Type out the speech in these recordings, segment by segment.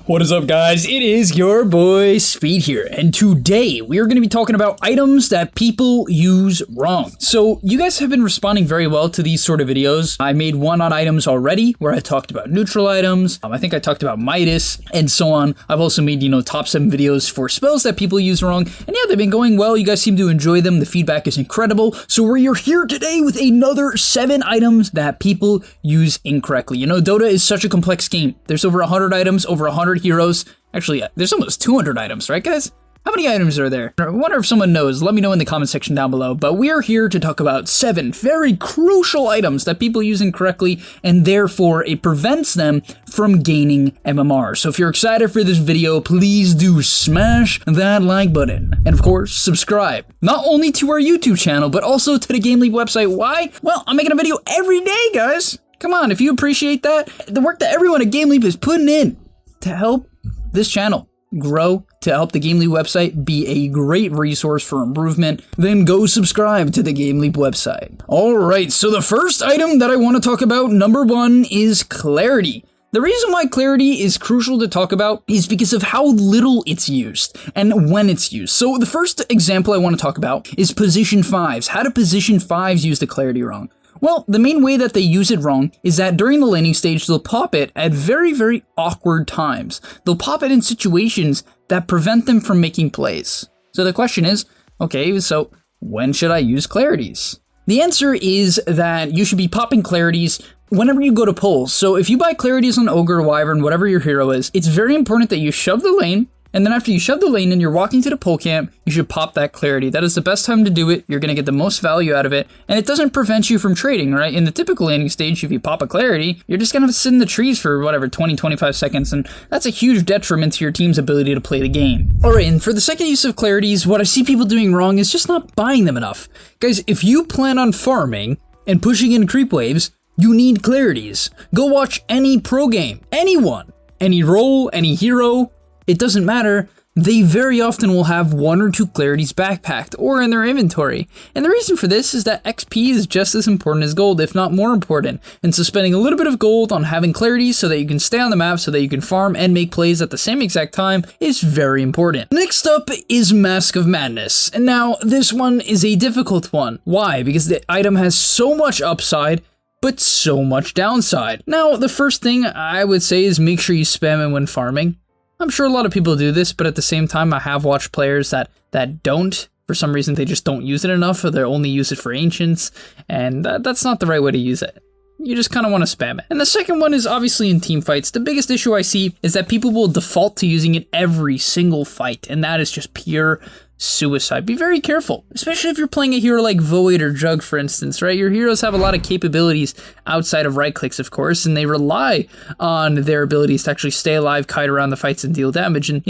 What is up, guys? It is your boy Speed here, and today we are going to be talking about items that people use wrong. So you guys have been responding very well to these sort of videos. I made one on items already where I talked about neutral items. I think I talked about Midas and so on. I've also made, top 7 videos for spells that people use wrong, and yeah, they've been going well. You guys seem to enjoy them. The feedback is incredible. So we're here today with another 7 items that people use incorrectly. Dota is such a complex game. There's over 100 items, over 100 heroes. Actually, there's almost 200 items, right, guys? How many items are there? I wonder if someone knows. Let me know in the comment section down below. But we're here to talk about 7 very crucial items that people use incorrectly, and therefore it prevents them from gaining MMR. So if you're excited for this video, please do smash that like button. And of course, subscribe. Not only to our YouTube channel, but also to the GameLeap website. Why? Well, I'm making a video every day, guys. Come on, if you appreciate that, the work that everyone at GameLeap is putting in to help this channel grow, to help the GameLeap website be a great resource for improvement, then go subscribe to the GameLeap website. Alright, so the first item that I want to talk about, number 1, is clarity. The reason why clarity is crucial to talk about is because of how little it's used and when it's used. So the first example I want to talk about is position 5s. How do position 5s use the clarity wrong? Well, the main way that they use it wrong is that during the laning stage, they'll pop it at very, very awkward times. They'll pop it in situations that prevent them from making plays. So the question is, okay, so when should I use clarities? The answer is that you should be popping clarities whenever you go to pulls. So if you buy clarities on Ogre, Wyvern, whatever your hero is, it's very important that you shove the lane, and then after you shove the lane and you're walking to the pull camp, you should pop that clarity. That is the best time to do it. You're going to get the most value out of it, and it doesn't prevent you from trading, right? In the typical laning stage, if you pop a clarity, you're just going to sit in the trees for whatever, 20, 25 seconds, and that's a huge detriment to your team's ability to play the game. Alright, and for the second use of clarities, what I see people doing wrong is just not buying them enough. Guys, if you plan on farming and pushing in creep waves, you need clarities. Go watch any pro game, anyone, any role, any hero. It doesn't matter, they very often will have 1 or 2 clarities backpacked or in their inventory. And the reason for this is that XP is just as important as gold, if not more important. And so spending a little bit of gold on having clarities so that you can stay on the map, so that you can farm and make plays at the same exact time is very important. Next up is Mask of Madness. And now this one is a difficult one. Why? Because the item has so much upside, but so much downside. Now, the first thing I would say is make sure you spam it when farming. I'm sure a lot of people do this, but at the same time, I have watched players that don't. For some reason, they just don't use it enough, or they only use it for ancients, and that's not the right way to use it. You just kind of want to spam it. And the second one is obviously in team fights. The biggest issue I see is that people will default to using it every single fight, and that is just pure suicide. Be very careful, especially if you're playing a hero like Void or Jug, for instance, right? Your heroes have a lot of capabilities outside of right clicks, of course, and they rely on their abilities to actually stay alive, kite around the fights, and deal damage. And,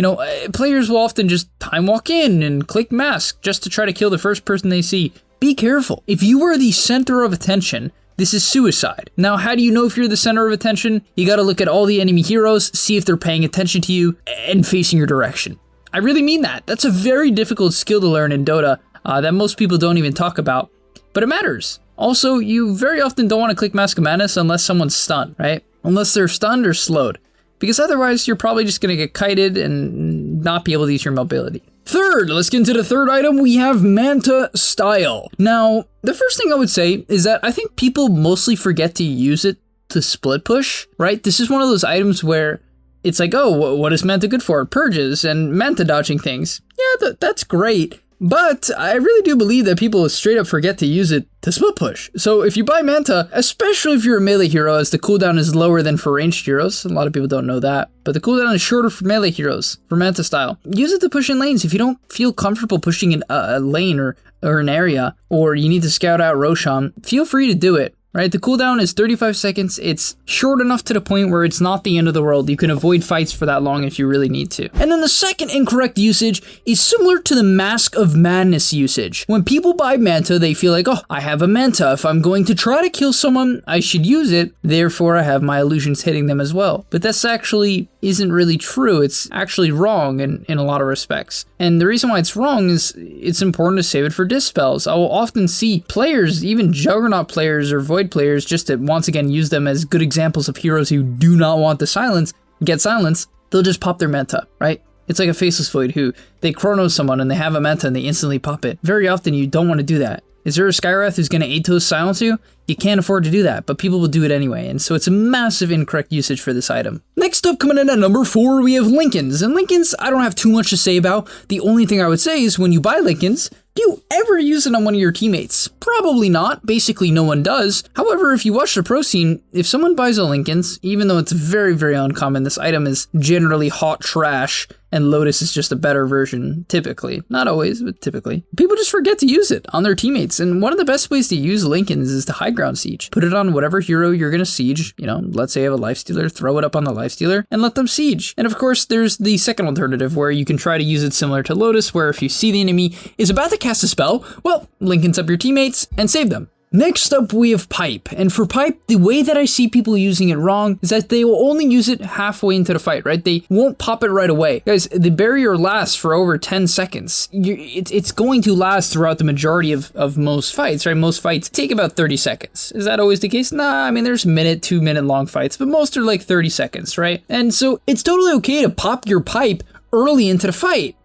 players will often just time walk in and click mask just to try to kill the first person they see. Be careful. If you are the center of attention, this is suicide. Now, how do you know if you're the center of attention? You gotta look at all the enemy heroes, see if they're paying attention to you, and facing your direction. I really mean that. That's a very difficult skill to learn in Dota that most people don't even talk about, but it matters. Also, you very often don't want to click Mask of Madness unless someone's stunned, right? Unless they're stunned or slowed, because otherwise you're probably just going to get kited and not be able to use your mobility. Third, let's get into the third item. We have Manta Style. Now, the first thing I would say is that I think people mostly forget to use it to split push, right? This is one of those items where it's like, oh, what is Manta good for? Purges and Manta dodging things. Yeah, that's great. But I really do believe that people straight up forget to use it to split push. So if you buy Manta, especially if you're a melee hero, as the cooldown is lower than for ranged heroes, a lot of people don't know that, but the cooldown is shorter for melee heroes, for Manta style. Use it to push in lanes. If you don't feel comfortable pushing in a lane or an area, or you need to scout out Roshan, feel free to do it. Right, the cooldown is 35 seconds. It's short enough to the point where it's not the end of the world. You can avoid fights for that long if you really need to. And then the second incorrect usage is similar to the Mask of Madness usage. When people buy Manta, they feel like, oh, I have a Manta. If I'm going to try to kill someone, I should use it. Therefore, I have my illusions hitting them as well. But that's actually isn't really true. It's actually wrong in a lot of respects. And the reason why it's wrong is it's important to save it for dispels. I will often see players, even Juggernaut players or Void players, just to once again use them as good examples of heroes who do not want the silence, get silence. they'll just pop their Manta, right? It's like a Faceless Void who they chrono someone and they have a Manta and they instantly pop it. Very often you don't want to do that. Is there a Skywrath who's going to Atos silence you? You can't afford to do that, but people will do it anyway, and so it's a massive incorrect usage for this item. Next up, coming in at number 4, we have LINKEN'S, and LINKEN'S I don't have too much to say about. The only thing I would say is when you buy LINKEN'S, do you ever use it on one of your teammates? Probably not. Basically, no one does. However, if you watch the pro scene, if someone buys a LINKEN'S, even though it's very, very uncommon, this item is generally hot trash, and Lotus is just a better version, typically. Not always, but typically. People just forget to use it on their teammates, and one of the best ways to use LINKEN'S is to high ground siege. Put it on whatever hero you're gonna siege, you know, let's say you have a lifestealer, throw it up on the lifestealer, and let them siege. And of course, there's the second alternative where you can try to use it similar to Lotus, where if you see the enemy is about to cast a spell, well, LINKEN'S up your teammates and save them. Next up, we have Pipe, and for Pipe, the way that I see people using it wrong is that they will only use it halfway into the fight, right? They won't pop it right away. Guys, the barrier lasts for over 10 seconds. It's going to last throughout the majority of most fights, right? Most fights take about 30 seconds. Is that always the case? Nah, I mean, there's minute, 2 minute long fights, but most are like 30 seconds, right? And so it's totally okay to pop your Pipe early into the fight.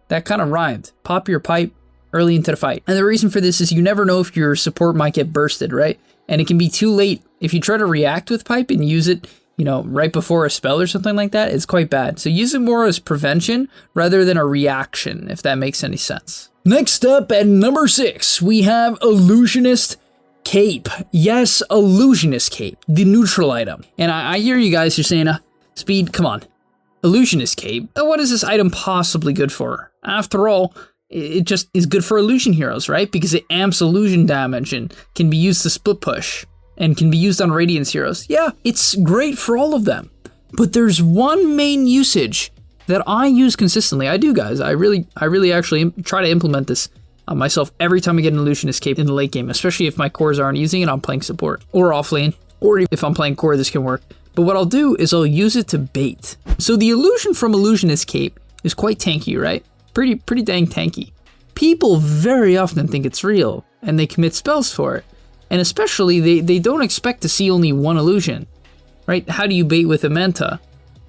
That kind of rhymed. Pop your Pipe early into the fight. And the reason for this is you never know if your support might get bursted, right? And it can be too late. If you try to react with Pipe and use it, you know, right before a spell or something like that, it's quite bad. So use it more as prevention rather than a reaction, if that makes any sense. Next up at number 6, we have Illusionist Cape. Yes, Illusionist Cape, the neutral item. And I hear you guys are saying, Speed, come on. Illusionist Cape, what is this item possibly good for? After all, it just is good for illusion heroes, right? Because it amps illusion damage and can be used to split push and can be used on Radiance heroes. Yeah, it's great for all of them. But there's one main usage that I use consistently. I do, guys. I really actually try to implement this myself every time I get an Illusionist Cape in the late game, especially if my cores aren't using it, I'm playing support or off lane, or if I'm playing core, this can work. But what I'll do is I'll use it to bait. So the illusion from Illusionist Cape is quite tanky, right? Pretty dang tanky. People very often think it's real, and they commit spells for it. And especially, they don't expect to see only one illusion, right? How do you bait with a Manta?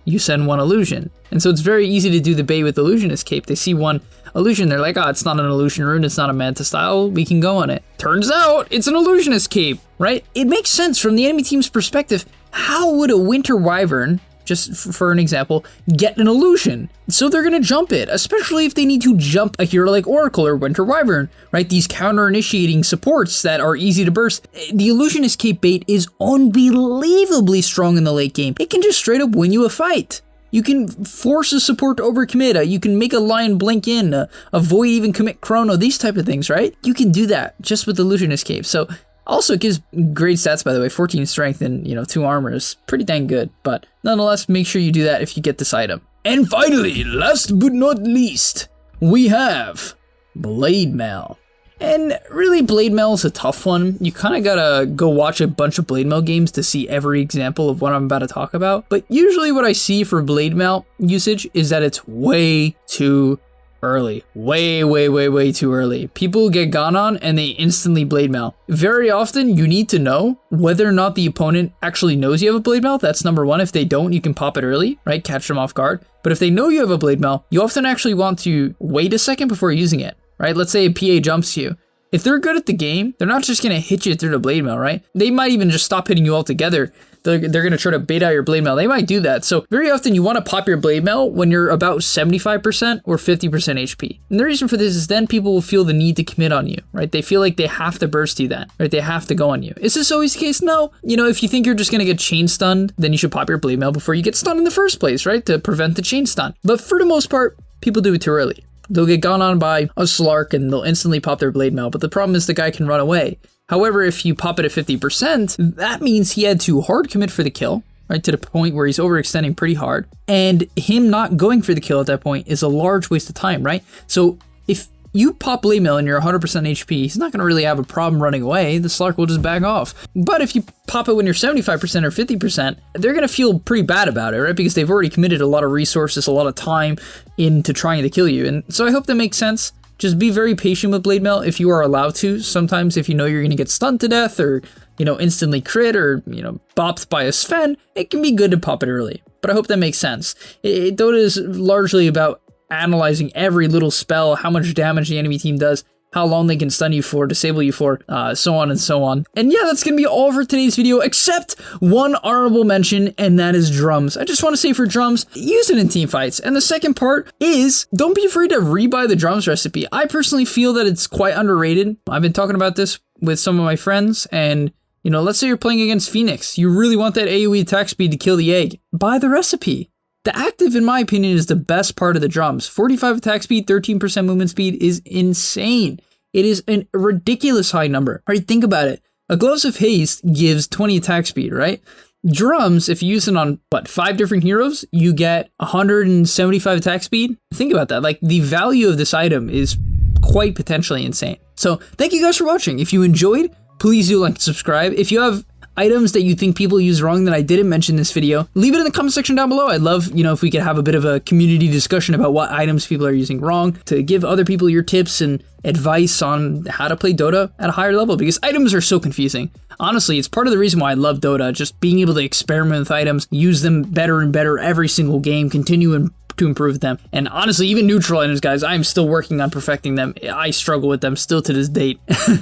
You send one illusion. And so it's very easy to do the bait with Illusionist Cape. They see one illusion, they're like, oh, it's not an illusion rune, it's not a Manta style, we can go on it. Turns out, it's an Illusionist Cape, right? It makes sense from the enemy team's perspective. How would a Winter Wyvern, just for an example, get an illusion? So they're gonna jump it, especially if they need to jump a hero like Oracle or Winter Wyvern, right? These counter-initiating supports that are easy to burst. The Illusionist Cape bait is unbelievably strong in the late game. It can just straight up win you a fight. You can force a support to overcommit, you can make a lion blink in, avoid even commit chrono, these type of things, right? You can do that just with Illusionist Cape. So also, it gives great stats, by the way. 14 strength and, 2 armor is pretty dang good. But nonetheless, make sure you do that if you get this item. And finally, last but not least, we have Blade Mail. And really, Blade Mail is a tough one. You kind of gotta go watch a bunch of Blade Mail games to see every example of what I'm about to talk about. But usually what I see for Blade Mail usage is that it's way too early. Way too early. People get gone on and they instantly Blade Mail. Very often you need to know whether or not the opponent actually knows you have a Blade Mail. That's number one. If they don't, you can pop it early, right? Catch them off guard. But if they know you have a Blade Mail, you often actually want to wait a second before using it, right? Let's say a PA jumps you. If they're good at the game, they're not just going to hit you through the Blade Mail, right? They might even just stop hitting you altogether. They're going to try to bait out your Blade Mail. They might do that. So very often you want to pop your Blade Mail when you're about 75% or 50% HP. And the reason for this is then people will feel the need to commit on you, right? They feel like they have to burst you then, right? They have to go on you. Is this always the case? No. If you think you're just going to get chain stunned, then you should pop your Blade Mail before you get stunned in the first place, right? To prevent the chain stun. But for the most part, people do it too early. They'll get gone on by a Slark and they'll instantly pop their Blade Mail. But the problem is the guy can run away. However, if you pop it at 50%, that means he had to hard commit for the kill, right, to the point where he's overextending pretty hard. And him not going for the kill at that point is a large waste of time, right? So if you pop Blade Mail and you're 100% HP, he's not going to really have a problem running away. The Slark will just back off. But if you pop it when you're 75% or 50%, they're going to feel pretty bad about it, right? Because they've already committed a lot of resources, a lot of time into trying to kill you. And so I hope that makes sense. Just be very patient with Blade Mail if you are allowed to. Sometimes if you know you're going to get stunned to death or, instantly crit or, bopped by a Sven, it can be good to pop it early. but I hope that makes sense. Dota is largely about analyzing every little spell, how much damage the enemy team does, how long they can stun you for, disable you for, so on and so on. And yeah, that's gonna be all for today's video, except one honorable mention, and that is drums. I just want to say for drums, use it in team fights. And the second part is, don't be afraid to rebuy the drums recipe. I personally feel that it's quite underrated. I've been talking about this with some of my friends, and you know, let's say you're playing against Phoenix. You really want that AoE attack speed to kill the egg. Buy the recipe. The active, in my opinion, is the best part of the drums. 45 attack speed, 13% movement speed is insane. It is a ridiculous high number. All right, think about it. A Gloves of Haste gives 20 attack speed, right? Drums, if you use it on, 5 different heroes, you get 175 attack speed. Think about that. Like, the value of this item is quite potentially insane. So, thank you guys for watching. If you enjoyed, please do like and subscribe. If you have items that you think people use wrong that I didn't mention in this video, leave it in the comment section down below. I'd love, you know, if we could have a bit of a community discussion about what items people are using wrong, to give other people your tips and advice on how to play Dota at a higher level, because items are so confusing. Honestly, it's part of the reason why I love Dota, just being able to experiment with items, use them better and better every single game, continue to improve them. And honestly, even neutral items, guys, I'm still working on perfecting them. I struggle with them still to this date.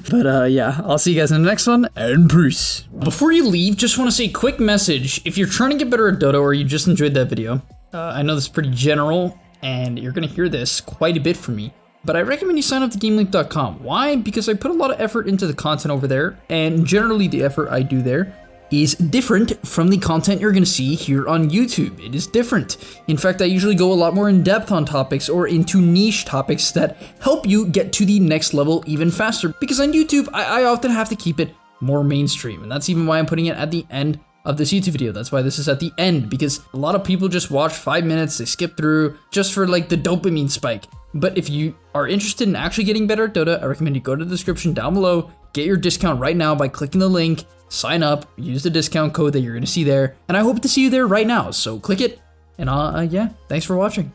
But yeah, I'll see you guys in the next one, and peace. Before you leave, just want to say a quick message. If you're trying to get better at Dota, or you just enjoyed that video, I know this is pretty general, and you're going to hear this quite a bit from me, but I recommend you sign up to GAMELEAP.com. Why? Because I put a lot of effort into the content over there, and generally the effort I do there is different from the content you're gonna see here on YouTube. It is different. In fact, I usually go a lot more in depth on topics, or into niche topics that help you get to the next level even faster. Because on YouTube, I often have to keep it more mainstream, and that's even why I'm putting it at the end of this YouTube video. That's why this is at the end, because a lot of people just watch 5 minutes, they skip through just for like the dopamine spike. But if you are interested in actually getting better at Dota, I recommend you go to the description down below, get your discount right now by clicking the link, sign up, use the discount code that you're gonna see there, and I hope to see you there right now. So click it, and yeah, thanks for watching.